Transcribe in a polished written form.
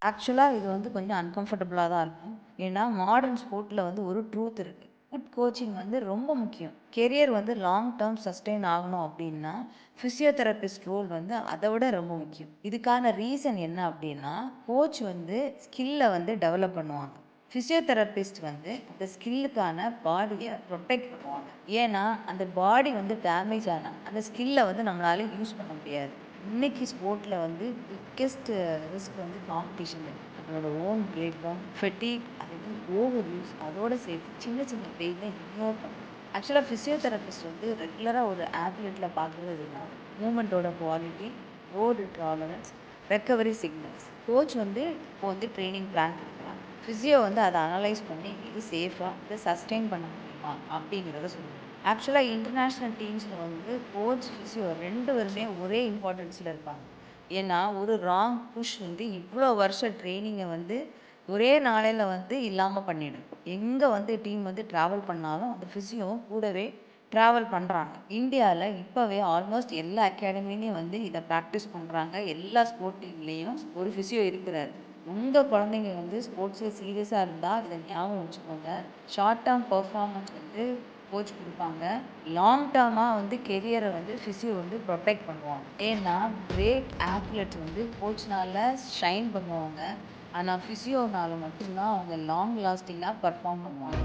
ஆக்சுவலா இது வந்து கொஞ்சம் அன்கம்ஃபர்டபுளா தான் இருக்கும். ஏன்னா, மாடர்ன் ஸ்போர்ட்ல வந்து ஒரு ட்ரூத் இருக்கு. குட் கோச்சிங் வந்து ரொம்ப முக்கியம். கெரியர் வந்து லாங் டெர்ம் சஸ்டெயின் ஆகணும் அப்டின்னா, பிசியோதெரபிஸ்ட் ரோல் வந்து அத விட ரொம்ப முக்கியம். இதுக்கான ரீசன் என்ன அப்டின்னா, கோச் வந்து ஸ்கில்ல வந்து டெவலப் பண்ணுவாங்க. பிசியோதெரபிஸ்ட் வந்து அந்த ஸ்கில்லுக்கான பாடிய புரொடெக்ட் பண்ணுவாங்க. ஏன்னா, அந்த பாடி வந்து டேமேஜ் ஆனா, அந்த ஸ்கில்ல வந்து நம்மளால யூஸ் பண்ண முடியாது. இன்னைக்கு ஸ்போர்ட்ல வந்து பிக்கெஸ்ட் ரிஸ்க் வந்து காம்படிஷன். நம்மளோட ஓன் பிரேக் டவுன், ஃபெட்டிக், அது ஓவர் யூஸ் அதோட சேர்த்து சின்ன சின்ன பெயினை இக்னோர் பண்ணும். ஆக்சுவலாக ஃபிசியோதெரபிஸ்ட் வந்து ரெகுலராக ஒரு ஆத்லெட்டில் பார்க்குறது தான் மூமெண்ட்டோட quality, load tolerance, recovery signals. Coach வந்து இப்போ வந்து ட்ரைனிங் பிளான் கொடுக்குறாங்க. ஃபிசியோ வந்து அதை அனலைஸ் பண்ணி இது சேஃபாக இதை சஸ்டெயின் பண்ண முடியுமா அப்படிங்கிறத சொல்லுவாங்க. ஆக்சுவலாக இன்டர்நேஷ்னல் டீம்ஸில் வந்து கோச், ஃபிசியோ 2 பேருமே ஒரே இம்பார்ட்டன்ஸில் இருப்பாங்க. ஏன்னா ஒரு ராங் புஷ் வந்து இவ்வளோ வருஷ ட்ரைனிங்கை வந்து ஒரே நாளையில் வந்து இல்லாமல் பண்ணிடும். எங்கே வந்து டீம் வந்து ட்ராவல் பண்ணாலும் அந்த ஃபிசியோ கூடவே ட்ராவல் பண்ணுறாங்க. இந்தியாவில் இப்போவே ஆல்மோஸ்ட் எல்லா அகாடமிலையும் வந்து இதை ப்ராக்டிஸ் பண்ணுறாங்க. எல்லா ஸ்போர்ட் டீம்லேயும் ஒரு ஃபிசியோ இருக்கிறாரு. உங்கள் குழந்தைங்க வந்து ஸ்போர்ட்ஸில் சீரியஸாக இருந்தால் இதை ஞாபகம் வச்சுக்கோங்க. ஷார்ட் டேர்ம் பர்ஃபார்மன்ஸ் வந்து கோச் கொடுப்பாங்க. லாங் டேர்மாக வந்து கெரியரை வந்து ஃபிசியோ வந்து ப்ரொடெக்ட் பண்ணுவாங்க. ஏன்னா கிரேட் ஆத்லெட்ஸ் வந்து கோச்னால ஷைன் பண்ணுவாங்க. ஆனால் ஃபிசியோனால மட்டும்தான் அவங்க லாங் லாஸ்டிங்காக பர்ஃபார்ம் பண்ணுவாங்க.